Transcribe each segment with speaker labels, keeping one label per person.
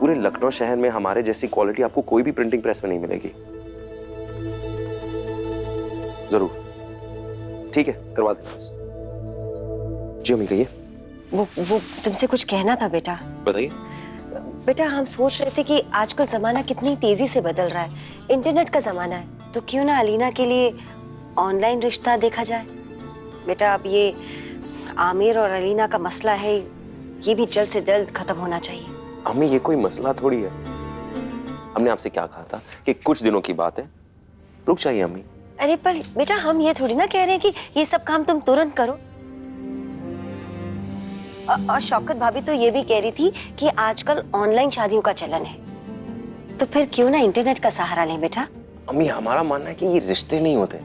Speaker 1: पूरे लखनऊ शहर में हमारे जैसी क्वालिटी आपको कोई भी प्रिंटिंग प्रेस में नहीं मिलेगी। जरूर, ठीक है, करवा देना। जी अम्मी कहिए।
Speaker 2: वो तुमसे कुछ कहना था बेटा।
Speaker 1: बताइए।
Speaker 2: बेटा हम सोच रहे थे कि आजकल जमाना कितनी तेजी से बदल रहा है, इंटरनेट का जमाना है, तो क्यों ना अलीना के लिए ऑनलाइन रिश्ता देखा जाए। बेटा अब ये आमिर और अलीना का मसला है, ये भी जल्द से जल्द खत्म होना चाहिए।
Speaker 1: अम्मी ये कोई मसला थोड़ी है। हमने आपसे क्या कहा था कि कुछ दिनों की बात है, रुक जाइए अम्मी।
Speaker 2: अरे पर बेटा हम ये थोड़ी ना कह रहे हैं कि ये सब काम तुम तुरंत करो। और शौकत भाभी तो ये भी कह रही थी कि आजकल ऑनलाइन शादियों का चलन है, तो फिर क्यों ना इंटरनेट का सहारा लें बेटा।
Speaker 1: अम्मी हमारा मानना है कि ये रिश्ते नहीं होते।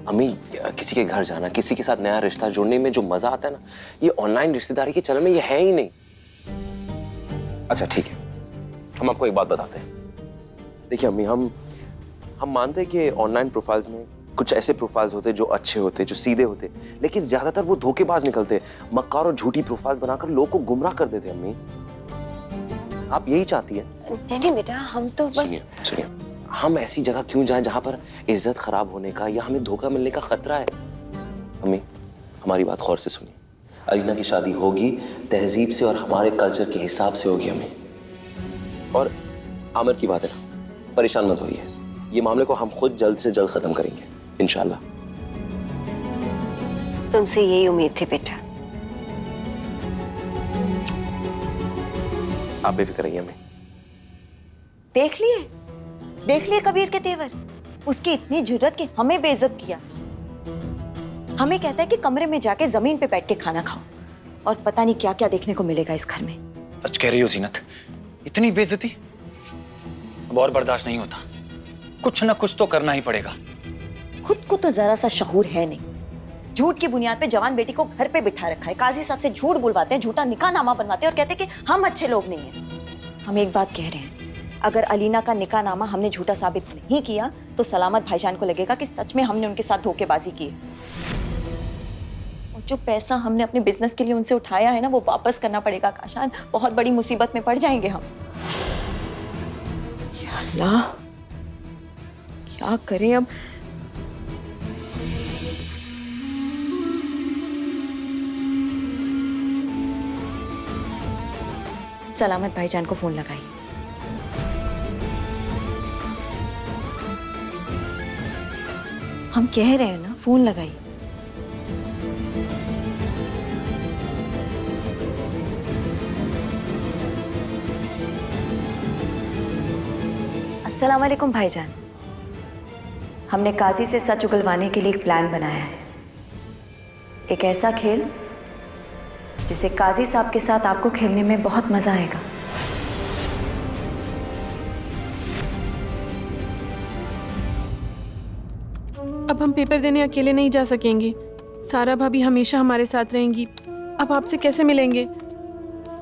Speaker 1: अम्मी किसी के घर जाना, किसी के साथ नया रिश्ता जोड़ने में जो मजा आता है ना, ये ऑनलाइन रिश्तेदारी के चलन में ये है ही नहीं। अच्छा ठीक है, हम आपको एक बात बताते हैं। देखिए अम्मी, हम मानते हैं कि ऑनलाइन प्रोफाइल्स में कुछ ऐसे प्रोफाइल्स होते जो अच्छे होते, जो सीधे होते, लेकिन ज्यादातर वो धोखेबाज निकलते, मक्कार और झूठी प्रोफाइल्स बनाकर लोगों को गुमराह कर देते। अम्मी आप यही चाहती है?
Speaker 2: नहीं बेटा, हम तो बस
Speaker 1: सुनिए, हम ऐसी जगह क्यों जाएं जहां पर इज्जत खराब होने का या हमें धोखा मिलने का खतरा है। अम्मी हमारी बात गौर से सुनिए, अलीना की शादी होगी तहजीब से और हमारे कल्चर के हिसाब से होगी अम्मी। और आमिर की बात है ना, परेशान मत होइए, ये मामले को हम खुद जल्द से जल्द खत्म करेंगे इंशाल्लाह।
Speaker 2: तुमसे यही उम्मीद थी बेटा।
Speaker 1: आप बेफिक्र रहिए अम्मी।
Speaker 3: देख लिए कबीर के तेवर, उसकी इतनी जुर्रत कि हमें बेइज्जत किया। हमें कहता है कि कमरे में जाके जमीन पे बैठ के खाना खाओ, और पता नहीं क्या क्या देखने को मिलेगा इस घर में।
Speaker 4: सच कह रही हो जीनत, इतनी बेइज्जती अब और बर्दाश्त नहीं होता। कुछ ना कुछ तो करना ही पड़ेगा।
Speaker 3: खुद को तो जरा सा शऊर है नहीं। झूठ की बुनियाद पे जवान बेटी को घर पे बिठा रखा है, काजी साहब से झूठ बुलवाते हैं, झूठा निकाहनामा बनवाते हैं और कहते हैं कि हम अच्छे लोग नहीं हैं। हम एक बात कह रहे हैं, अगर अलीना का निकाहनामा हमने झूठा साबित नहीं किया तो सलामत भाईजान को लगेगा कि सच में हमने उनके साथ धोखेबाजी की है। और जो पैसा हमने अपने बिजनेस के लिए उनसे उठाया है ना, वो वापस करना पड़ेगा काशान। बहुत बड़ी मुसीबत में पड़ जाएंगे हम। या अल्लाह, क्या करें अब। सलामत भाईजान को फोन लगाई। हम कह रहे हैं ना, फोन लगाई। अस्सलाम वालेकुम भाईजान, हमने काजी से सच उगलवाने के लिए एक प्लान बनाया है। एक ऐसा खेल जिसे काजी साहब के साथ आपको खेलने में बहुत मजा आएगा।
Speaker 5: अब हम पेपर देने अकेले नहीं जा सकेंगे। सारा भाभी हमेशा हमारे साथ रहेंगी। अब आपसे कैसे मिलेंगे?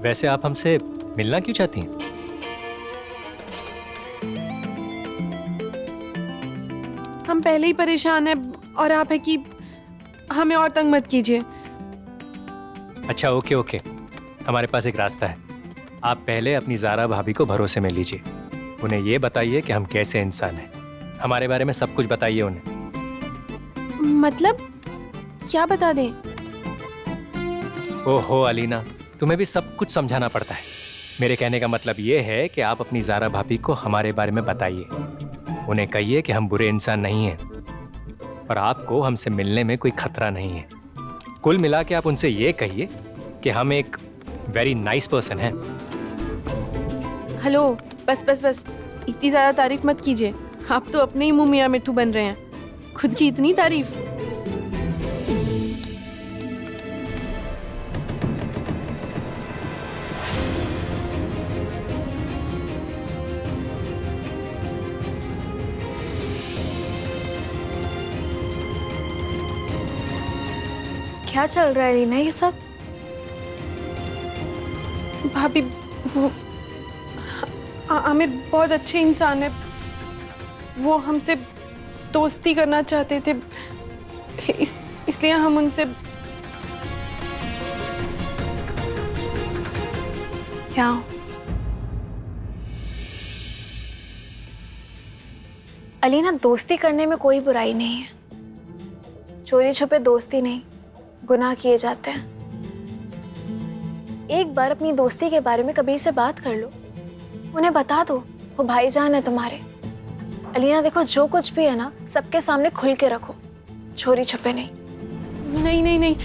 Speaker 6: वैसे आप हमसे मिलना क्यों चाहती हैं?
Speaker 5: हम पहले ही परेशान हैं और आप है कि हमें और तंग मत कीजिए।
Speaker 6: अच्छा ओके, हमारे पास एक रास्ता है। आप पहले अपनी ज़ारा भाभी को भरोसे में लीजिए। उन्हें ये बताइए कि हम कैसे इंसान हैं। हमारे बारे में सब कुछ बताइए उन्हें।
Speaker 5: मतलब क्या बता दें?
Speaker 6: ओहो अलीना, तुम्हें भी सब कुछ समझाना पड़ता है। मेरे कहने का मतलब ये है कि आप अपनी ज़ारा भाभी को हमारे बारे में बताइए। उन्हें कहिए कि हम बुरे इंसान नहीं हैं और आपको हमसे मिलने में कोई खतरा नहीं है। कुल मिला के आप उनसे ये कहिए कि हम एक वेरी नाइस पर्सन हैं।
Speaker 5: हेलो, बस इतनी ज़्यादा तारीफ मत कीजिए। आप तो अपने ही मुंह मियां मिट्ठू बन रहे हैं। खुद की इतनी तारीफ।
Speaker 7: क्या चल रहा है रीना ये सब?
Speaker 5: भाभी वो आमिर बहुत अच्छे इंसान है। वो हमसे दोस्ती करना चाहते थे, इसलिए हम उनसे।
Speaker 7: क्या अलीना, दोस्ती करने में कोई बुराई नहीं है। चोरी छुपे दोस्ती नहीं, गुनाह किए जाते हैं। एक बार अपनी दोस्ती के बारे में कबीर से बात कर लो, उन्हें बता दो वो भाईजान है तुम्हारे। अलीना देखो, जो कुछ भी है ना सबके सामने खुल के रखो, चोरी छुपे नहीं।
Speaker 5: नहीं नहीं नहीं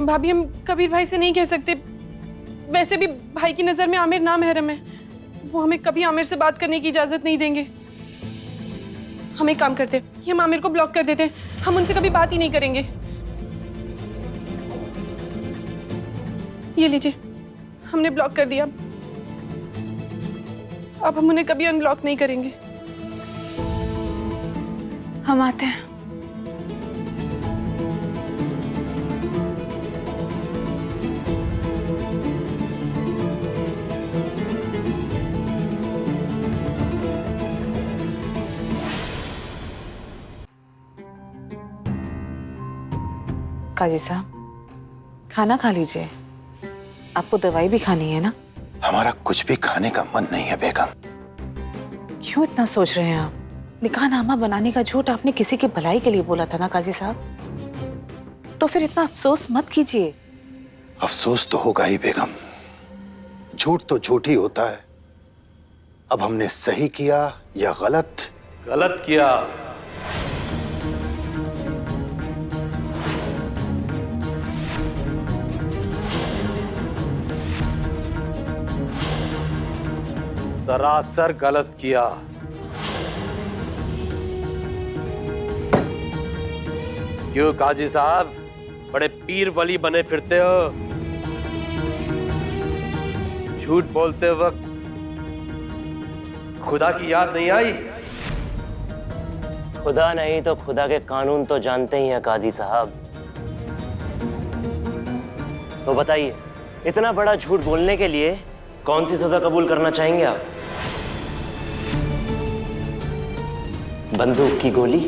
Speaker 5: भाभी, हम कबीर भाई से नहीं कह सकते। वैसे भी भाई की नज़र में आमिर नामहरम है, वो हमें कभी आमिर से बात करने की इजाज़त नहीं देंगे। हम एक काम करते हैं कि हम आमिर को ब्लॉक कर देते हैं, हम उनसे कभी बात ही नहीं करेंगे। ये लीजिए, हमने ब्लॉक कर दिया। अब हम उन्हें कभी अनब्लॉक नहीं करेंगे। हम आते हैं।
Speaker 8: काजी साहब, खाना खा लीजिए। आपको दवाई भी खानी है ना?
Speaker 9: हमारा कुछ भी खाने का मन नहीं है बेगम।
Speaker 8: क्यों इतना सोच रहे हैं आप? निकाहनामा बनाने का झूठ आपने किसी की भलाई के लिए बोला था ना काजी साहब, तो फिर इतना अफसोस मत कीजिए।
Speaker 9: अफसोस तो होगा ही बेगम, झूठ तो झूठ ही होता है। अब हमने सही किया या गलत?
Speaker 10: गलत किया। सरासर गलत किया। क्यों काजी साहब, बड़े पीर वली बने फिरते हो? झूठ बोलते वक्त खुदा की याद नहीं आई?
Speaker 11: खुदा नहीं तो खुदा के कानून तो जानते ही हैं काजी साहब। तो बताइए, इतना बड़ा झूठ बोलने के लिए कौन सी सजा कबूल करना चाहेंगे आप? बंदूक की गोली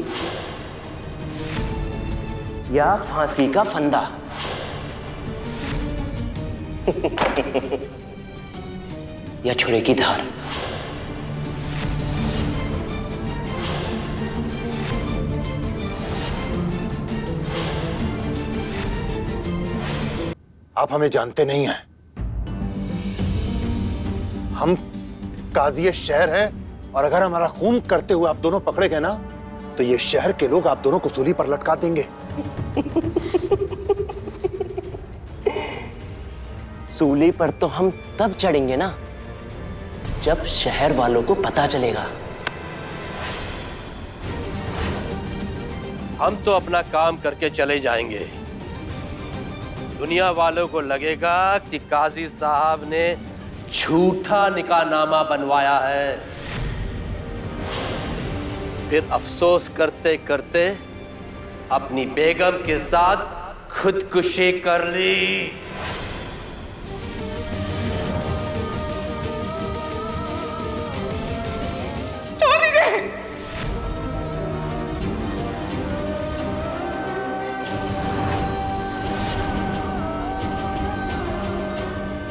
Speaker 11: या फांसी का फंदा? या छुरे की धार?
Speaker 9: आप हमें जानते नहीं हैं। हम काजी शहर हैं, और अगर हमारा खून करते हुए आप दोनों पकड़े गए ना, तो ये शहर के लोग आप दोनों को सूली पर लटका देंगे।
Speaker 11: सूली पर तो हम तब चढ़ेंगे ना जब शहर वालों को पता चलेगा।
Speaker 10: हम तो अपना काम करके चले जाएंगे। दुनिया वालों को लगेगा कि काजी साहब ने झूठा निकाहनामा बनवाया है। फिर अफसोस करते करते अपनी बेगम के साथ खुदकुशी कर ली।
Speaker 8: छोड़ दीजिए।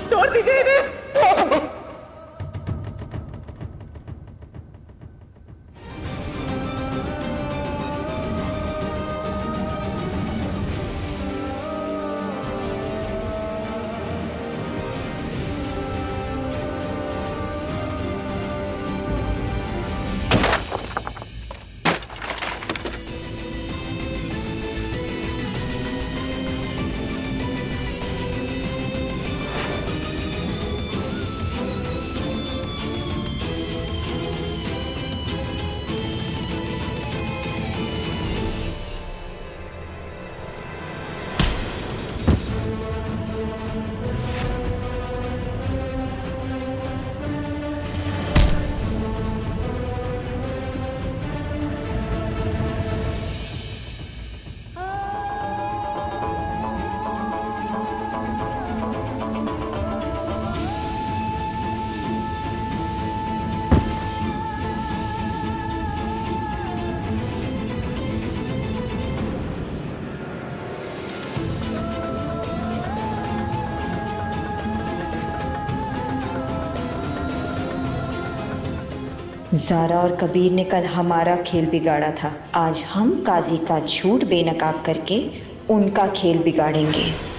Speaker 8: छोड़ दीजिए इन्हें।
Speaker 12: ज़ारा और कबीर ने कल हमारा खेल बिगाड़ा था, आज हम काजी का झूठ बेनकाब करके उनका खेल बिगाड़ेंगे।